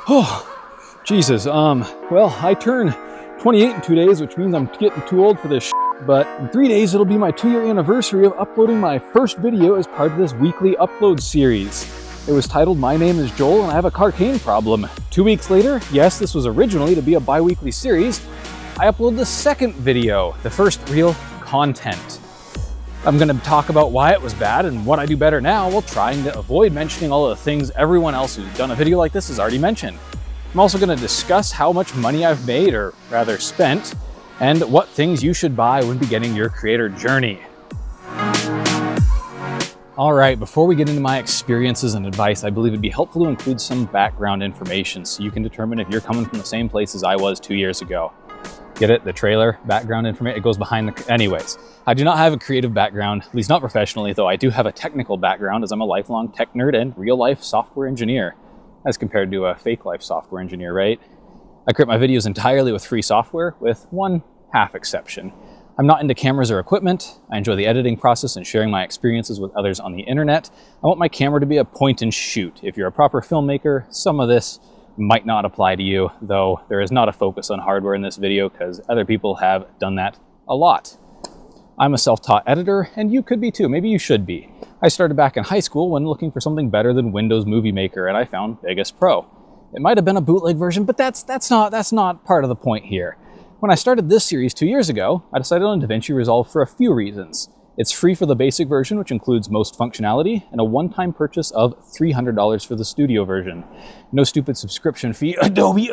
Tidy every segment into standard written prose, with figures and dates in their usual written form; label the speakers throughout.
Speaker 1: Oh, Jesus. Well, I turn 28 in 2 days, which means I'm getting too old for this shit. But in 3 days, it'll be my 2-year anniversary of uploading my first video as part of this weekly upload series. It was titled My Name is Joel and I Have a Cocaine Problem. 2 weeks later, yes, this was originally to be a bi-weekly series, I uploaded the second video, the first real content. I'm going to talk about why it was bad and what I do better now while trying to avoid mentioning all of the things everyone else who's done a video like this has already mentioned. I'm also going to discuss how much money I've made, or rather spent, and what things you should buy when beginning your creator journey. All right, before we get into my experiences and advice, I believe it'd be helpful to include some background information so you can determine if you're coming from the same place as I was 2 years ago. Get it? The trailer, background information, it goes behind the... Anyways, I do not have a creative background, at least not professionally, though I do have a technical background as I'm a lifelong tech nerd and real-life software engineer, as compared to a fake-life software engineer, right? I create my videos entirely with free software, with one half exception. I'm not into cameras or equipment. I enjoy the editing process and sharing my experiences with others on the internet. I want my camera to be a point and shoot. If you're a proper filmmaker, some of this might not apply to you, though there is not a focus on hardware in this video because other people have done that a lot. I'm a self-taught editor, and you could be too. Maybe you should be. I started back in high school when looking for something better than Windows Movie Maker, and I found Vegas Pro. It might have been a bootleg version, but that's not part of the point here. When I started this series 2 years ago, I decided on DaVinci Resolve for a few reasons. It's free for the basic version, which includes most functionality, and a one-time purchase of $300 for the studio version. No stupid subscription fee, Adobe,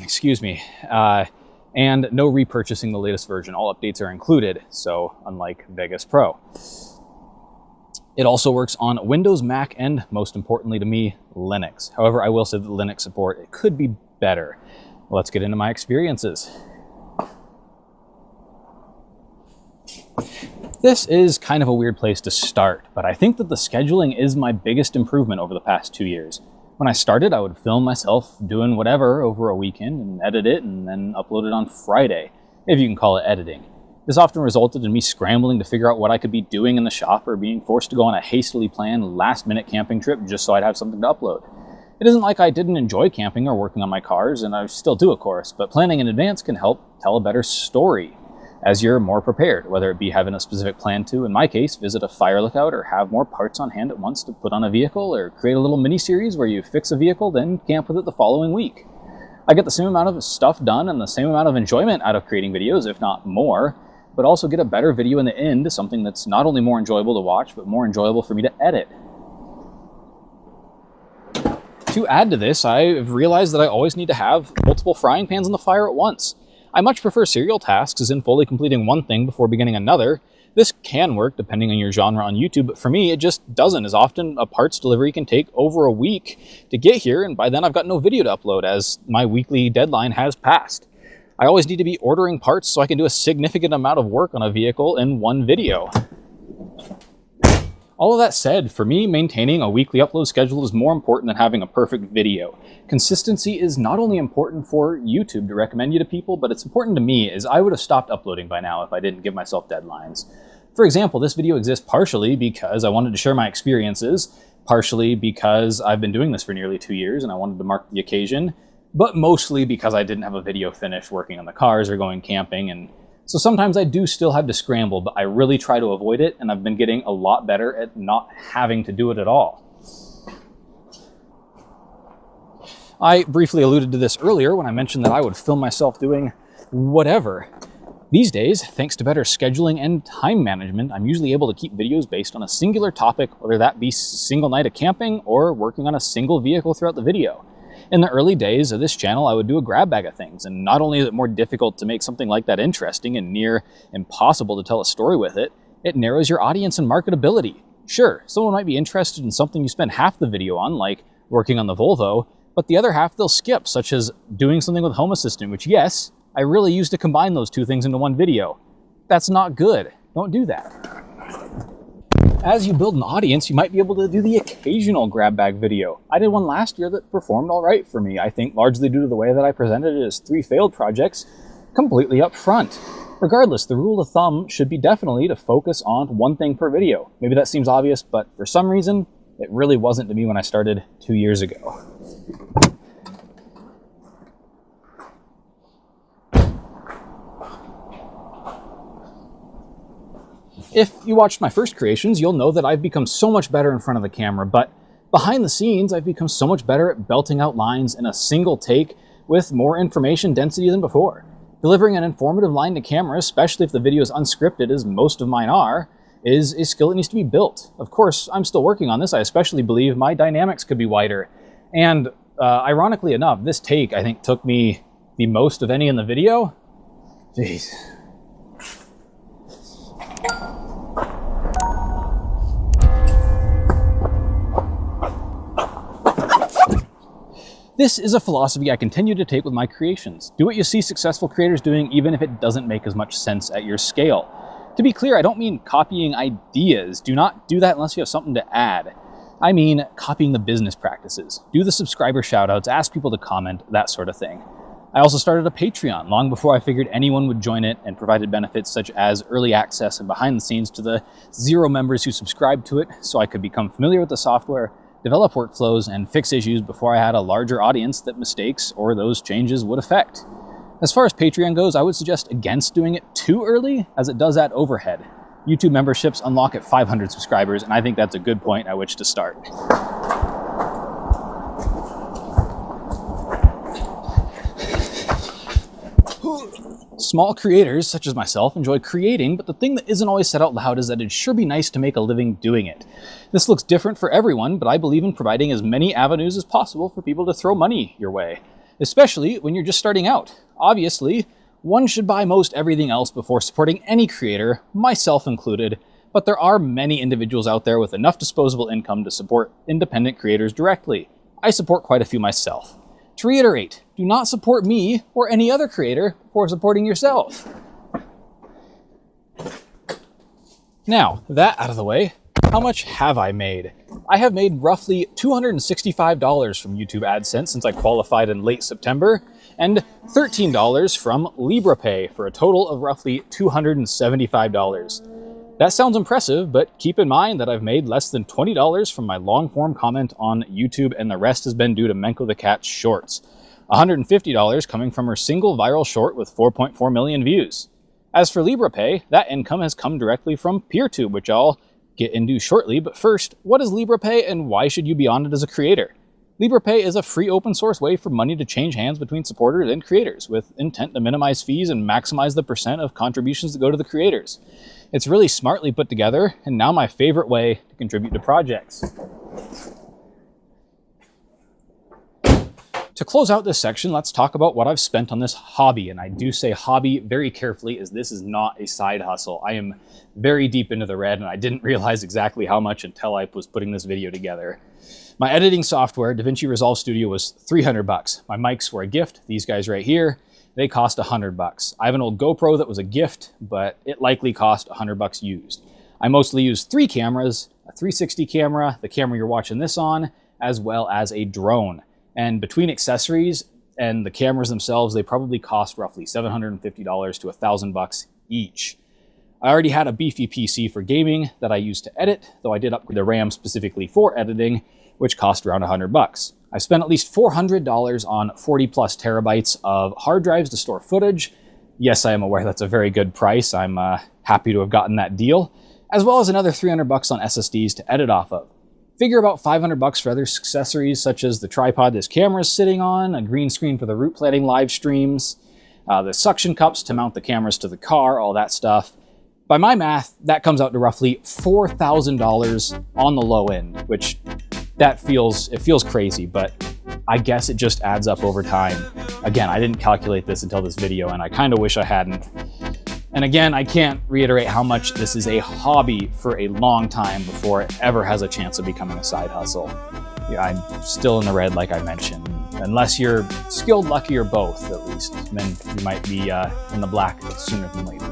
Speaker 1: excuse me, and no repurchasing the latest version. All updates are included, so unlike Vegas Pro. It also works on Windows, Mac, and most importantly to me, Linux. However, I will say that Linux support, it could be better. Let's get into my experiences. This is kind of a weird place to start, but I think that the scheduling is my biggest improvement over the past 2 years. When I started, I would film myself doing whatever over a weekend and edit it and then upload it on Friday, if you can call it editing. This often resulted in me scrambling to figure out what I could be doing in the shop or being forced to go on a hastily planned last-minute camping trip just so I'd have something to upload. It isn't like I didn't enjoy camping or working on my cars, and I still do, of course, but planning in advance can help tell a better story as you're more prepared, whether it be having a specific plan to, in my case, visit a fire lookout or have more parts on hand at once to put on a vehicle, or create a little mini-series where you fix a vehicle, then camp with it the following week. I get the same amount of stuff done and the same amount of enjoyment out of creating videos, if not more, but also get a better video in the end, something that's not only more enjoyable to watch, but more enjoyable for me to edit. To add to this, I've realized that I always need to have multiple frying pans on the fire at once. I much prefer serial tasks, as in fully completing one thing before beginning another. This can work depending on your genre on YouTube, but for me it just doesn't, as often a parts delivery can take over a week to get here, and by then I've got no video to upload as my weekly deadline has passed. I always need to be ordering parts so I can do a significant amount of work on a vehicle in one video. All of that said, for me, maintaining a weekly upload schedule is more important than having a perfect video. Consistency is not only important for YouTube to recommend you to people, but it's important to me, as I would have stopped uploading by now if I didn't give myself deadlines. For example, this video exists partially because I wanted to share my experiences, partially because I've been doing this for nearly 2 years and I wanted to mark the occasion, but mostly because I didn't have a video finished working on the cars or going camping, and so sometimes I do still have to scramble, but I really try to avoid it, and I've been getting a lot better at not having to do it at all. I briefly alluded to this earlier when I mentioned that I would film myself doing whatever. These days, thanks to better scheduling and time management, I'm usually able to keep videos based on a singular topic, whether that be a single night of camping or working on a single vehicle throughout the video. In the early days of this channel, I would do a grab bag of things, and not only is it more difficult to make something like that interesting and near impossible to tell a story with it, it narrows your audience and marketability. Sure, someone might be interested in something you spend half the video on, like working on the Volvo, but the other half they'll skip, such as doing something with Home Assistant, which, yes, I really used to combine those two things into one video. That's not good. Don't do that. As you build an audience, you might be able to do the occasional grab bag video. I did one last year that performed all right for me, I think largely due to the way that I presented it as 3 failed projects completely up front. Regardless, the rule of thumb should be definitely to focus on one thing per video. Maybe that seems obvious, but for some reason, it really wasn't to me when I started 2 years ago. If you watched my first creations, you'll know that I've become so much better in front of the camera, but behind the scenes, I've become so much better at belting out lines in a single take with more information density than before. Delivering an informative line to camera, especially if the video is unscripted, as most of mine are, is a skill that needs to be built. Of course, I'm still working on this. I especially believe my dynamics could be wider. And ironically enough, this take, I think, took me the most of any in the video. Jeez. This is a philosophy I continue to take with my creations. Do what you see successful creators doing, even if it doesn't make as much sense at your scale. To be clear, I don't mean copying ideas. Do not do that unless you have something to add. I mean copying the business practices. Do the subscriber shoutouts, ask people to comment, that sort of thing. I also started a Patreon long before I figured anyone would join it, and provided benefits such as early access and behind the scenes to the 0 members who subscribed to it, so I could become familiar with the software, develop workflows, and fix issues before I had a larger audience that mistakes or those changes would affect. As far as Patreon goes, I would suggest against doing it too early, as it does add overhead. YouTube memberships unlock at 500 subscribers, and I think that's a good point at which to start. Small creators, such as myself, enjoy creating, but the thing that isn't always said out loud is that it'd sure be nice to make a living doing it. This looks different for everyone, but I believe in providing as many avenues as possible for people to throw money your way, especially when you're just starting out. Obviously, one should buy most everything else before supporting any creator, myself included, but there are many individuals out there with enough disposable income to support independent creators directly. I support quite a few myself. To reiterate, do not support me or any other creator before supporting yourself. Now, that out of the way, how much have I made? I have made roughly $265 from YouTube AdSense since I qualified in late September, and $13 from LibrePay for a total of roughly $275. That sounds impressive, but keep in mind that I've made less than $20 from my long-form comment on YouTube, and the rest has been due to Menko the Cat's shorts. $150 coming from her single viral short with 4.4 million views. As for LibrePay, that income has come directly from Peertube, which I'll get into shortly, but first, what is LibrePay and why should you be on it as a creator? LibrePay is a free open source way for money to change hands between supporters and creators, with intent to minimize fees and maximize the percent of contributions that go to the creators. It's really smartly put together, and now my favorite way to contribute to projects. To close out this section, let's talk about what I've spent on this hobby, and I do say hobby very carefully, as this is not a side hustle. I am very deep into the red, and I didn't realize exactly how much until I was putting this video together. My editing software, DaVinci Resolve Studio, was $300. My mics were a gift, these guys right here. They cost $100. I have an old GoPro that was a gift, but it likely cost $100 used. I mostly use 3 cameras, a 360 camera, the camera you're watching this on, as well as a drone. And between accessories and the cameras themselves, they probably cost roughly $750 to $1,000 each. I already had a beefy PC for gaming that I used to edit, though I did upgrade the RAM specifically for editing, which cost around $100. I spent at least $400 on 40 plus terabytes of hard drives to store footage. Yes, I am aware that's a very good price. I'm happy to have gotten that deal, as well as another $300 on SSDs to edit off of. Figure about $500 for other accessories, such as the tripod this camera is sitting on, a green screen for the route planning live streams, the suction cups to mount the cameras to the car, all that stuff. By my math, that comes out to roughly $4,000 on the low end, which it feels crazy, but I guess it just adds up over time. Again, I didn't calculate this until this video, and I kind of wish I hadn't. And again, I can't reiterate how much this is a hobby for a long time before it ever has a chance of becoming a side hustle. Yeah, I'm still in the red, like I mentioned. Unless you're skilled, lucky, or both, at least, then you might be in the black sooner than later.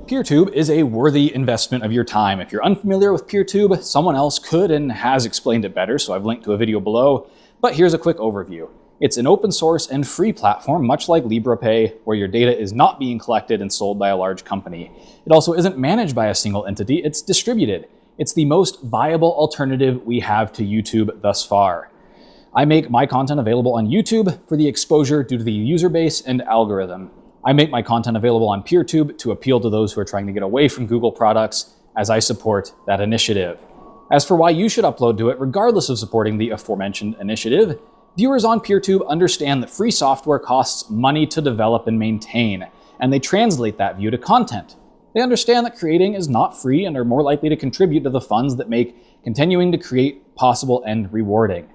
Speaker 1: Peertube is a worthy investment of your time. If you're unfamiliar with Peertube, someone else could and has explained it better, so I've linked to a video below, but here's a quick overview. It's an open source and free platform, much like LibrePay, where your data is not being collected and sold by a large company. It also isn't managed by a single entity, it's distributed. It's the most viable alternative we have to YouTube thus far. I make my content available on YouTube for the exposure due to the user base and algorithm. I make my content available on Peertube to appeal to those who are trying to get away from Google products, as I support that initiative. As for why you should upload to it, regardless of supporting the aforementioned initiative, viewers on Peertube understand that free software costs money to develop and maintain, and they translate that view to content. They understand that creating is not free and are more likely to contribute to the funds that make continuing to create possible and rewarding.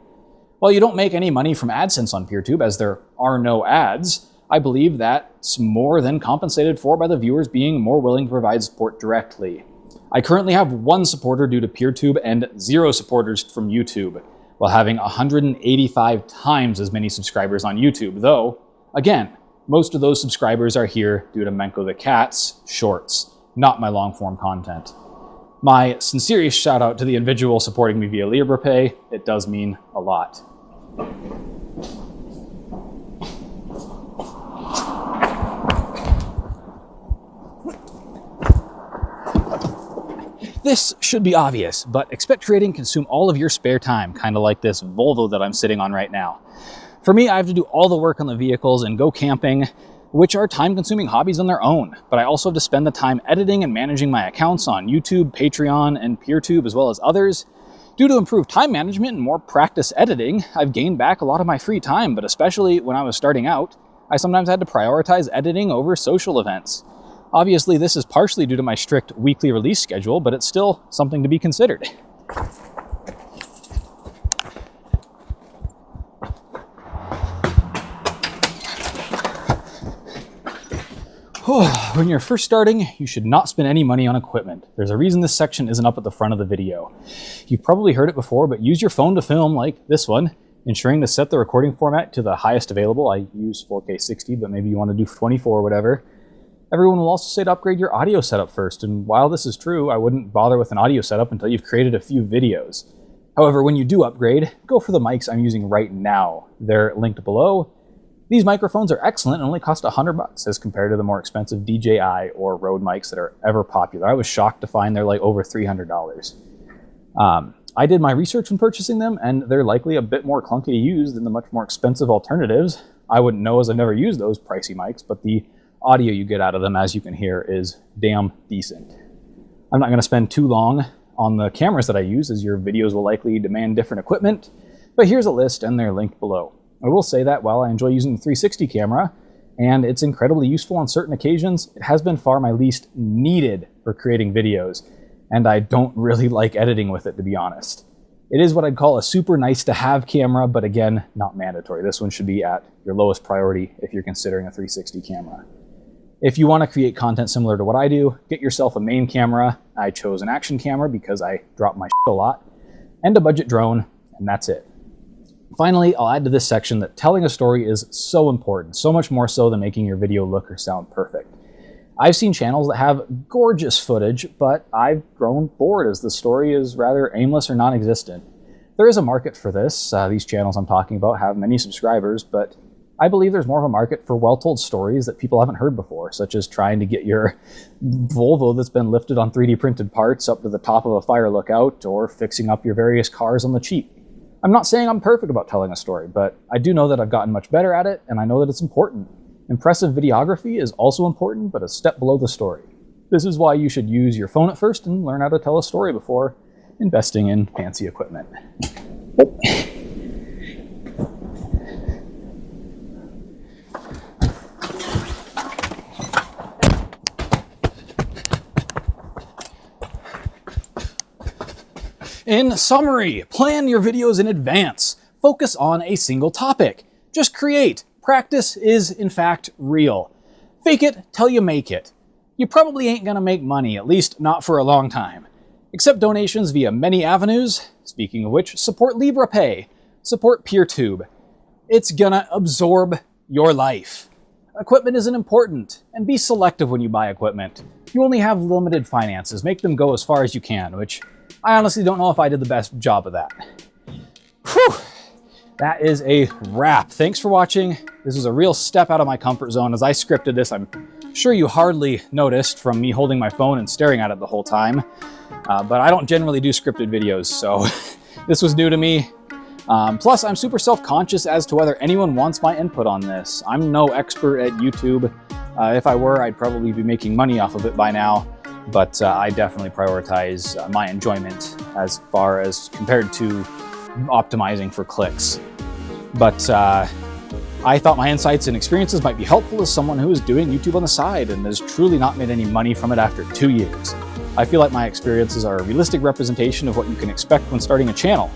Speaker 1: While you don't make any money from AdSense on Peertube, as there are no ads, I believe that's more than compensated for by the viewers being more willing to provide support directly. I currently have 1 supporter due to Peertube and 0 supporters from YouTube, while having 185 times as many subscribers on YouTube, though, again, most of those subscribers are here due to Menko the Cat's shorts, not my long-form content. My sincerest shout out to the individual supporting me via LibrePay. It does mean a lot. This should be obvious, but expect trading consume all of your spare time, kind of like this Volvo that I'm sitting on right now. For me, I have to do all the work on the vehicles and go camping, which are time-consuming hobbies on their own, but I also have to spend the time editing and managing my accounts on YouTube, Patreon, and Peertube, as well as others. Due to improved time management and more practice editing, I've gained back a lot of my free time, but especially when I was starting out, I sometimes had to prioritize editing over social events. Obviously, this is partially due to my strict weekly release schedule, but it's still something to be considered. When you're first starting, you should not spend any money on equipment. There's a reason this section isn't up at the front of the video. You've probably heard it before, but use your phone to film like this one, ensuring to set the recording format to the highest available. I use 4K 60, but maybe you want to do 24 or whatever. Everyone will also say to upgrade your audio setup first, and while this is true, I wouldn't bother with an audio setup until you've created a few videos. However, when you do upgrade, go for the mics I'm using right now. They're linked below. These microphones are excellent and only cost $100 as compared to the more expensive DJI or Rode mics that are ever popular. I was shocked to find they're like over $300. I did my research when purchasing them, and they're likely a bit more clunky to use than the much more expensive alternatives. I wouldn't know as I've never used those pricey mics, but the audio you get out of them, as you can hear, is damn decent. I'm not going to spend too long on the cameras that I use, as your videos will likely demand different equipment, but here's a list and they're linked below. I will say that while I enjoy using the 360 camera, and it's incredibly useful on certain occasions, it has been far my least needed for creating videos, and I don't really like editing with it, to be honest. It is what I'd call a super nice to have camera, but again, not mandatory. This one should be at your lowest priority if you're considering a 360 camera. If you want to create content similar to what I do, get yourself a main camera. I chose an action camera because I drop my shit a lot, and a budget drone, and that's it. Finally, I'll add to this section that telling a story is so important, so much more so than making your video look or sound perfect. I've seen channels that have gorgeous footage, but I've grown bored as the story is rather aimless or non-existent. There is a market for this. These channels I'm talking about have many subscribers, but I believe there's more of a market for well-told stories that people haven't heard before, such as trying to get your Volvo that's been lifted on 3D printed parts up to the top of a fire lookout, or fixing up your various cars on the cheap. I'm not saying I'm perfect about telling a story, but I do know that I've gotten much better at it, and I know that it's important. Impressive videography is also important, but a step below the story. This is why you should use your phone at first and learn how to tell a story before investing in fancy equipment. In summary, plan your videos in advance. Focus on a single topic. Just create. Practice is, in fact, real. Fake it till you make it. You probably ain't gonna make money, at least not for a long time. Accept donations via many avenues. Speaking of which, support LibrePay. Support Peertube. It's gonna absorb your life. Equipment isn't important, and be selective when you buy equipment. You only have limited finances. Make them go as far as you can, which I honestly don't know if I did the best job of that. Whew. That is a wrap. Thanks for watching. This was a real step out of my comfort zone. As I scripted this, I'm sure you hardly noticed from me holding my phone and staring at it the whole time. But I don't generally do scripted videos, so this was new to me. Plus, I'm super self-conscious as to whether anyone wants my input on this. I'm no expert at YouTube. If I were, I'd probably be making money off of it by now, but I definitely prioritize my enjoyment as far as compared to optimizing for clicks. But I thought my insights and experiences might be helpful as someone who is doing YouTube on the side and has truly not made any money from it after 2 years. I feel like my experiences are a realistic representation of what you can expect when starting a channel.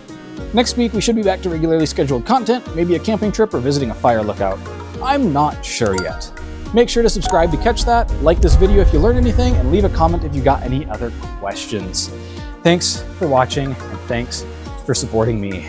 Speaker 1: Next week, we should be back to regularly scheduled content, maybe a camping trip or visiting a fire lookout. I'm not sure yet. Make sure to subscribe to catch that, like this video if you learned anything, and leave a comment if you got any other questions. Thanks for watching, and thanks for supporting me.